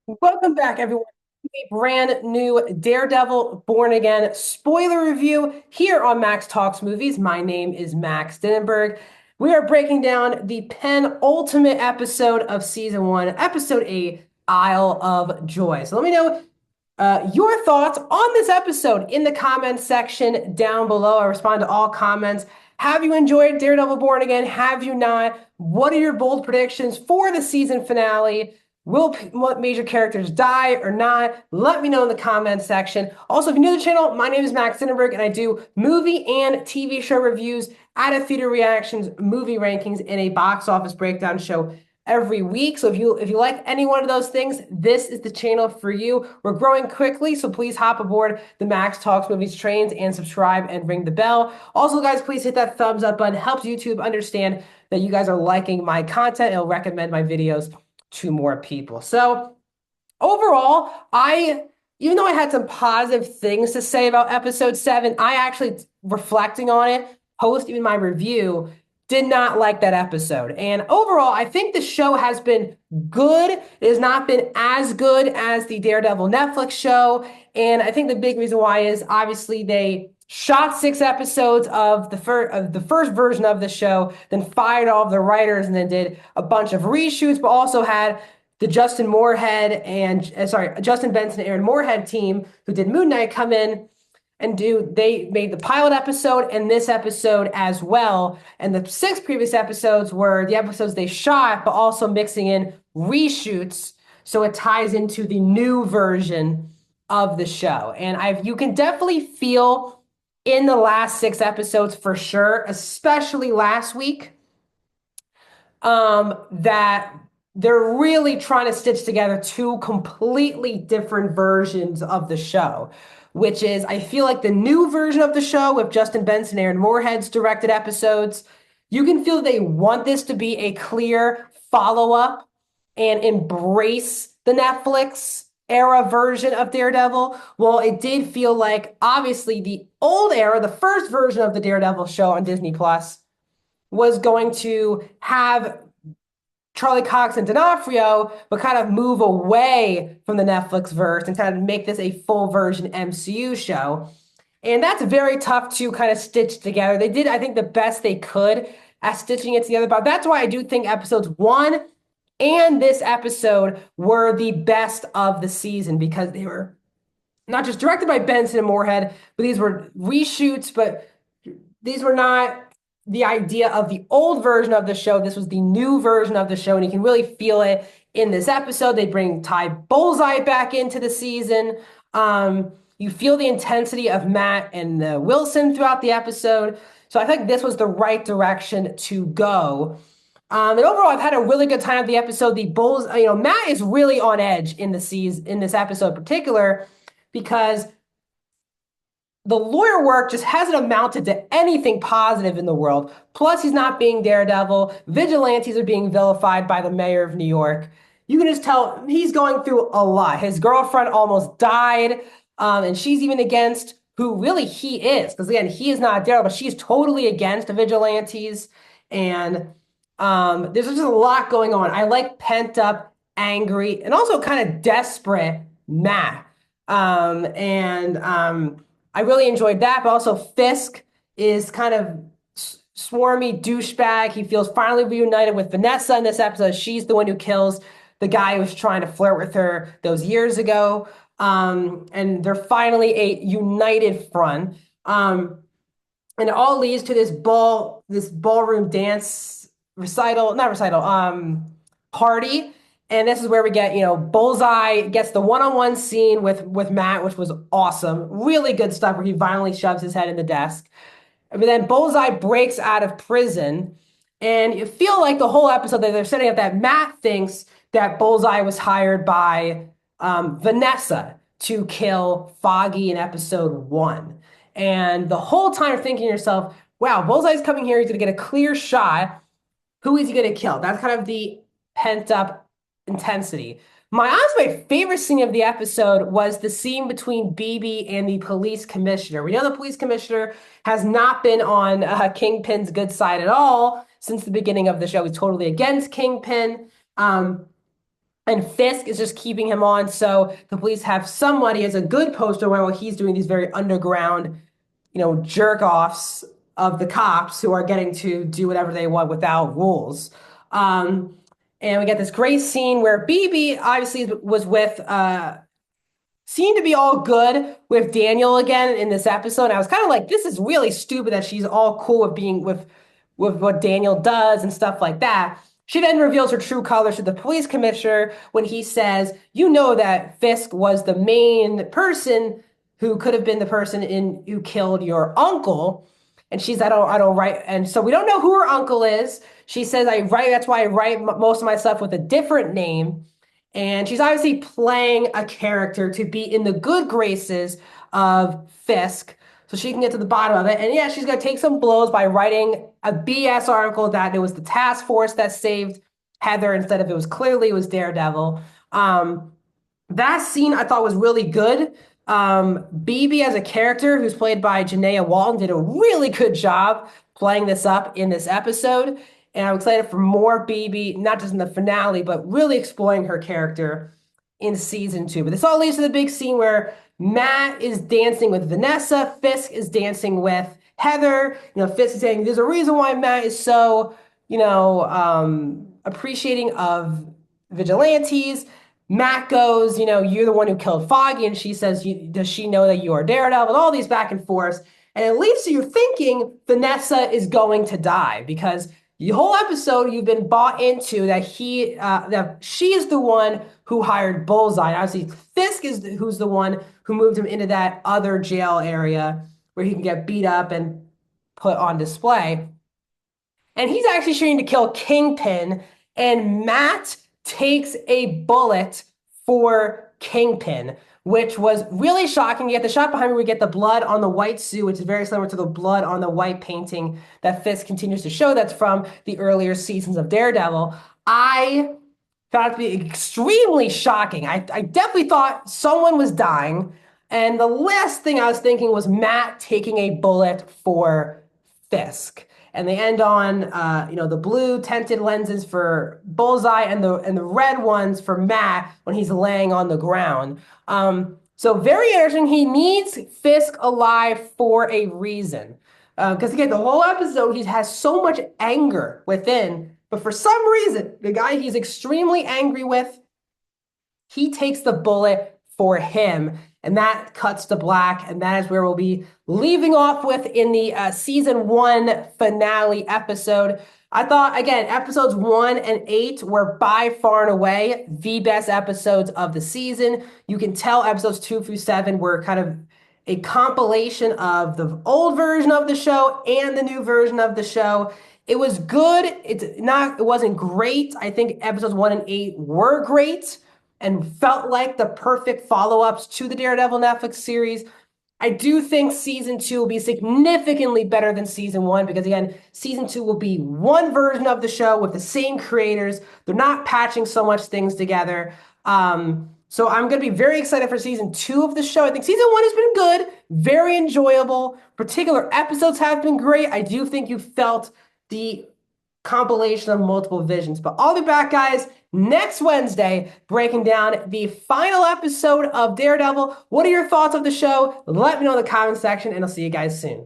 Welcome back, everyone. To a brand new Daredevil Born Again spoiler review here on Max Talks Movies. My name is Max Dinenberg. We are breaking down the penultimate episode of season one, episode 8, Isle of Joy. So let me know your thoughts on this episode in the comments section down below. I respond to all comments. Have you enjoyed Daredevil Born Again? Have you not? What are your bold predictions for the season finale? Will what major characters die or not? Let me know in the comments section. Also, if you're new to the channel, my name is Max Zinnerberg, and I do movie and TV show reviews, out of theater reactions, movie rankings, and a box office breakdown show every week. So if you like any one of those things, this is the channel for you. We're growing quickly, so please hop aboard the Max Talks Movies trains and subscribe and ring the bell. Also, guys, please hit that thumbs up button. Helps YouTube understand that you guys are liking my content. It'll recommend my videos to more people. So overall, even though I had some positive things to say about episode 7, I actually, reflecting on it, post even my review, did not like that episode. And overall, I think the show has been good. It has not been as good as the Daredevil Netflix show. And I think the big reason why is obviously they shot 6 episodes of the first version of the show, then fired all of the writers, and then did a bunch of reshoots, but also had the Justin Benson and Aaron Moorhead team who did Moon Knight come in and they made the pilot episode and this episode as well. And the 6 previous episodes were the episodes they shot, but also mixing in reshoots. So it ties into the new version of the show. And you can definitely feel in the last 6 episodes for sure, especially last week, that they're really trying to stitch together 2 completely different versions of the show, which is, I feel like the new version of the show with Justin Benson and Aaron Moorhead's directed episodes, you can feel they want this to be a clear follow-up and embrace the Netflix era version of Daredevil. Well, it did feel like, obviously, the old era, the first version of the Daredevil show on Disney Plus, was going to have Charlie Cox and D'Onofrio, but kind of move away from the Netflix verse and kind of make this a full version MCU show. And that's very tough to kind of stitch together. They did, I think, the best they could at stitching it together. But that's why I do think episodes 1 and this episode were the best of the season, because they were not just directed by Benson and Moorhead, but these were reshoots, but these were not the idea of the old version of the show. This was the new version of the show, and you can really feel it in this episode. They bring Ty Bullseye back into the season. You feel the intensity of Matt and Wilson throughout the episode. So I think this was the right direction to go. And overall, I've had a really good time with the episode. The Bulls, Matt is really on edge in the season, in this episode in particular, because the lawyer work just hasn't amounted to anything positive in the world. Plus, he's not being Daredevil. Vigilantes are being vilified by the mayor of New York. You can just tell he's going through a lot. His girlfriend almost died, and she's even against who really he is. Because again, he is not Daredevil, but she's totally against the vigilantes. And there's just a lot going on. I like pent up, angry, and also kind of desperate Matt. I really enjoyed that, but also Fisk is kind of swarmy douchebag. He feels finally reunited with Vanessa in this episode. She's the one who kills the guy who was trying to flirt with her those years ago. And they're finally a united front. And it all leads to this ballroom dance recital, not recital, party. And this is where we get, Bullseye gets the one-on-one scene with Matt, which was awesome. Really good stuff where he violently shoves his head in the desk. But then Bullseye breaks out of prison. And you feel like the whole episode that they're setting up that Matt thinks that Bullseye was hired by Vanessa to kill Foggy in episode 1. And the whole time you're thinking to yourself, wow, Bullseye's coming here. He's going to get a clear shot. Who is he going to kill? That's kind of the pent up intensity. My favorite scene of the episode was the scene between BB and the police commissioner. We know the police commissioner has not been on Kingpin's good side at all since the beginning of the show. He's totally against Kingpin. And Fisk is just keeping him on so the police have somebody as a good poster while he's doing these very underground, jerk offs of the cops who are getting to do whatever they want without rules. Um, and we get this great scene where BB obviously was with seemed to be all good with Daniel again in this episode. I was kind of like, this is really stupid that she's all cool with being with what Daniel does and stuff like that. She then reveals her true colors to the police commissioner when he says, "You know that Fisk was the main person who could have been the person in who killed your uncle." And she's, I don't write. And so we don't know who her uncle is. She says, I write, that's why I write most of my stuff with a different name. And she's obviously playing a character to be in the good graces of Fisk so she can get to the bottom of it. And yeah, she's going to take some blows by writing a BS article that it was the task force that saved Heather instead of it was Daredevil. That scene I thought was really good. BB as a character who's played by Janaea Walton did a really good job playing this up in this episode. And I'm excited for more BB, not just in the finale, but really exploring her character in season 2. But this all leads to the big scene where Matt is dancing with Vanessa, Fisk is dancing with Heather. Fisk is saying there's a reason why Matt is so, appreciating of vigilantes. Matt goes, you're the one who killed Foggy. And she says, does she know that you are Daredevil? And all these back and forths. And it leads to you thinking Vanessa is going to die because the whole episode you've been bought into that that she is the one who hired Bullseye. Obviously, Fisk is who's the one who moved him into that other jail area where he can get beat up and put on display. And he's actually shooting to kill Kingpin, and Matt takes a bullet for Kingpin, which was really shocking. You get the shot behind me, we get the blood on the white suit, which is very similar to the blood on the white painting that Fisk continues to show that's from the earlier seasons of Daredevil. I found it to be extremely shocking. I definitely thought someone was dying. And the last thing I was thinking was Matt taking a bullet for Fisk. And they end on, the blue tinted lenses for Bullseye and the red ones for Matt when he's laying on the ground. So very interesting. He needs Fisk alive for a reason. Because again, the whole episode, he has so much anger within. But for some reason, the guy he's extremely angry with, he takes the bullet for him. And that cuts to black. And that is where we'll be leaving off with in the season 1 finale episode. I thought, again, episodes 1 and 8 were by far and away the best episodes of the season. You can tell episodes 2 through 7 were kind of a compilation of the old version of the show and the new version of the show. It was good. It wasn't great. I think episodes 1 and 8 were great and felt like the perfect follow-ups to the Daredevil Netflix series. I do think season 2 will be significantly better than season 1 because, again, season 2 will be one version of the show with the same creators. They're not patching so much things together. So I'm going to be very excited for season 2 of the show. I think season 1 has been good, very enjoyable. Particular episodes have been great. I do think you felt the compilation of multiple visions. But I'll be back, guys, next Wednesday, breaking down the final episode of Daredevil. What are your thoughts of the show? Let me know in the comment section, and I'll see you guys soon.